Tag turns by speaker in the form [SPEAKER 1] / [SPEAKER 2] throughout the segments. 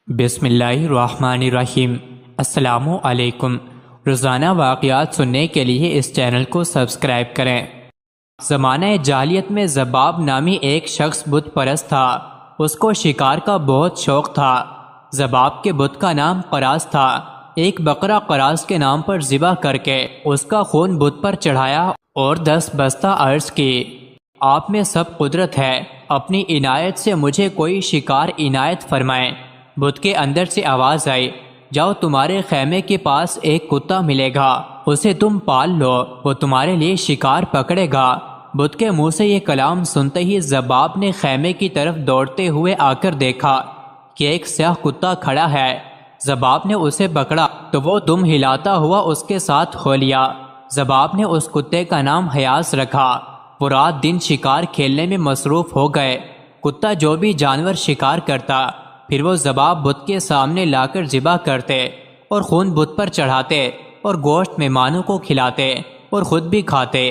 [SPEAKER 1] بسم اللہ الرحمن الرحیم۔ السلام علیکم۔ روزانہ واقعات سننے کے لیے اس چینل کو سبسکرائب کریں۔ زمانہ جاہلیت میں ذباب نامی ایک شخص بت پرست تھا۔ اس کو شکار کا بہت شوق تھا۔ ذباب کے بت کا نام قراص تھا۔ ایک بکرا قراص کے نام پر ذبح کر کے اس کا خون بت پر چڑھایا اور 10 بستہ عرض کی، آپ میں سب قدرت ہے، اپنی عنایت سے مجھے کوئی شکار عنایت فرمائیں۔ بت کے اندر سے آواز آئی، جاؤ تمہارے خیمے کے پاس ایک کتا ملے گا، اسے تم پال لو، وہ تمہارے لیے شکار پکڑے گا۔ بت کے منہ سے یہ کلام سنتے ہی ذباب نے خیمے کی طرف دوڑتے ہوئے آ کر دیکھا کہ ایک سیاہ کتا کھڑا ہے۔ ذباب نے اسے پکڑا تو وہ دم ہلاتا ہوا اس کے ساتھ ہو لیا۔ ذباب نے اس کتے کا نام حیاس رکھا۔ وہ رات دن شکار کھیلنے میں مصروف ہو گئے۔ کتا جو بھی جانور شکار کرتا پھر وہ ذباب بت کے سامنے لا کر ذبح کرتے اور خون بت پر چڑھاتے اور گوشت مہمانوں کو کھلاتے اور خود بھی کھاتے۔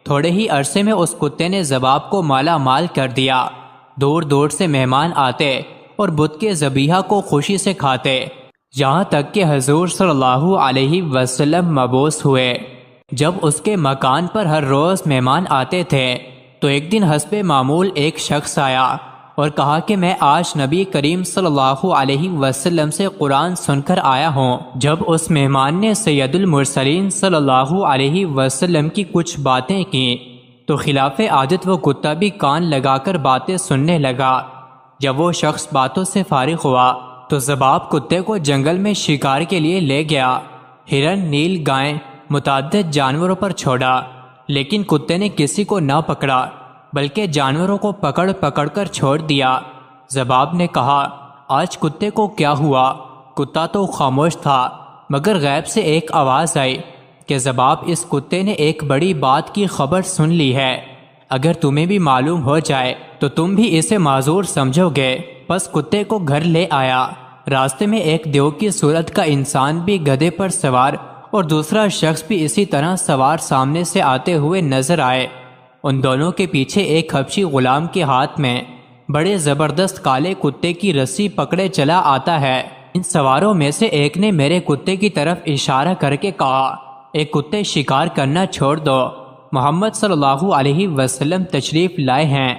[SPEAKER 1] تھوڑے ہی عرصے میں اس کتے نے ذباب کو مالا مال کر دیا۔ دور دور سے مہمان آتے اور بت کے ذبیحہ کو خوشی سے کھاتے، یہاں تک کہ حضور صلی اللہ علیہ وسلم مبعوث ہوئے۔ جب اس کے مکان پر ہر روز مہمان آتے تھے تو ایک دن حسب معمول ایک شخص آیا اور کہا کہ میں آج نبی کریم صلی اللہ علیہ وسلم سے قرآن سن کر آیا ہوں۔ جب اس مہمان نے سید المرسلین صلی اللہ علیہ وسلم کی کچھ باتیں کی تو خلاف عادت وہ کتا بھی کان لگا کر باتیں سننے لگا۔ جب وہ شخص باتوں سے فارغ ہوا تو ذباب کتے کو جنگل میں شکار کے لیے لے گیا۔ ہرن، نیل گائیں، متعدد جانوروں پر چھوڑا، لیکن کتے نے کسی کو نہ پکڑا بلکہ جانوروں کو پکڑ پکڑ کر چھوڑ دیا۔ ذباب نے کہا، آج کتے کو کیا ہوا؟ کتا تو خاموش تھا، مگر غیب سے ایک آواز آئی کہ ذباب، اس کتے نے ایک بڑی بات کی خبر سن لی ہے، اگر تمہیں بھی معلوم ہو جائے تو تم بھی اسے معذور سمجھو گے۔ پس کتے کو گھر لے آیا۔ راستے میں ایک دیو کی صورت کا انسان بھی گدھے پر سوار اور دوسرا شخص بھی اسی طرح سوار سامنے سے آتے ہوئے نظر آئے۔ ان دونوں کے پیچھے ایک حبشی غلام کے ہاتھ میں بڑے زبردست کالے کتے کی رسی پکڑے چلا آتا ہے۔ ان سواروں میں سے ایک نے میرے کتے کی طرف اشارہ کر کے کہا، اے کتے، شکار کرنا چھوڑ دو، محمد صلی اللہ علیہ وسلم تشریف لائے ہیں۔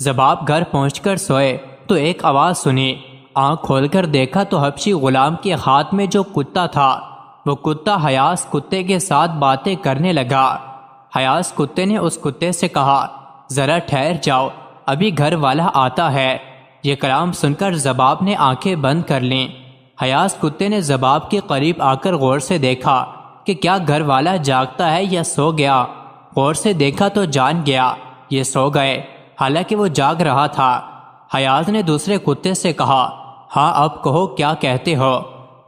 [SPEAKER 1] ذباب گھر پہنچ کر سوئے تو ایک آواز سنی۔ آنکھ کھول کر دیکھا تو حبشی غلام کے ہاتھ میں جو کتا تھا وہ کتا حیاس کتے کے ساتھ باتیں کرنے لگا۔ حیاس کتے نے اس کتے سے کہا، ذرا ٹھہر جاؤ، ابھی گھر والا آتا ہے۔ یہ کلام سن کر ذباب نے آنکھیں بند کر لیں۔ حیاس کتے نے ذباب کے قریب آ کر غور سے دیکھا کہ کیا گھر والا جاگتا ہے یا سو گیا۔ غور سے دیکھا تو جان گیا یہ سو گئے، حالانکہ وہ جاگ رہا تھا۔ حیاس نے دوسرے کتے سے کہا، ہاں اب کہو کیا کہتے ہو؟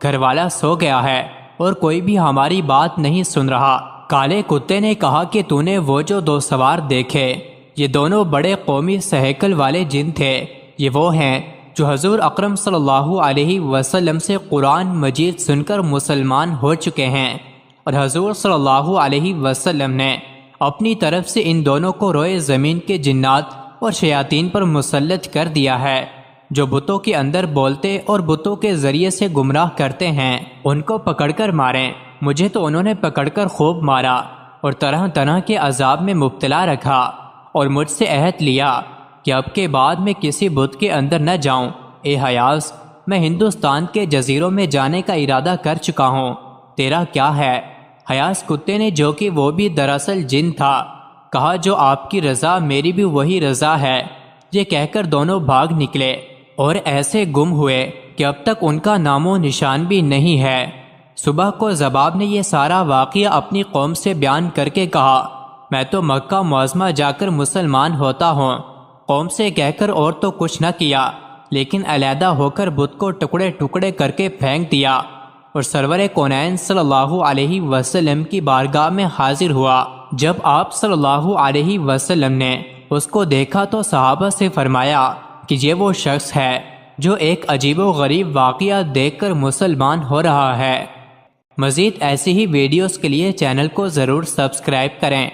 [SPEAKER 1] گھر والا سو گیا ہے اور کوئی بھی ہماری بات نہیں سن رہا۔ کالے کتے نے کہا کہ تو نے وہ جو 2 سوار دیکھے، یہ دونوں بڑے قومی سہیکل والے جن تھے، یہ وہ ہیں جو حضور اکرم صلی اللہ علیہ وسلم سے قرآن مجید سن کر مسلمان ہو چکے ہیں، اور حضور صلی اللہ علیہ وسلم نے اپنی طرف سے ان دونوں کو روئے زمین کے جنات اور شیاطین پر مسلط کر دیا ہے، جو بتوں کے اندر بولتے اور بتوں کے ذریعے سے گمراہ کرتے ہیں۔ ان کو پکڑ کر ماریں۔ مجھے تو انہوں نے پکڑ کر خوب مارا اور طرح طرح کے عذاب میں مبتلا رکھا، اور مجھ سے عہد لیا کہ اب کے بعد میں کسی بت کے اندر نہ جاؤں۔ اے حیاس، میں ہندوستان کے جزیروں میں جانے کا ارادہ کر چکا ہوں، تیرا کیا ہے؟ حیاس کتے نے، جو کہ وہ بھی دراصل جن تھا، کہا، جو آپ کی رضا میری بھی وہی رضا ہے۔ یہ کہہ کر دونوں بھاگ نکلے اور ایسے گم ہوئے کہ اب تک ان کا نام و نشان بھی نہیں ہے۔ صبح کو ذباب نے یہ سارا واقعہ اپنی قوم سے بیان کر کے کہا، میں تو مکہ معظمہ جا کر مسلمان ہوتا ہوں۔ قوم سے کہہ کر اور تو کچھ نہ کیا، لیکن علیحدہ ہو کر بت کو ٹکڑے ٹکڑے کر کے پھینک دیا اور سرور کونین صلی اللہ علیہ وسلم کی بارگاہ میں حاضر ہوا۔ جب آپ صلی اللہ علیہ وسلم نے اس کو دیکھا تو صحابہ سے فرمایا کہ یہ وہ شخص ہے جو ایک عجیب و غریب واقعہ دیکھ کر مسلمان ہو رہا ہے۔ مزید ایسی ہی ویڈیوز کے لیے چینل کو ضرور سبسکرائب کریں۔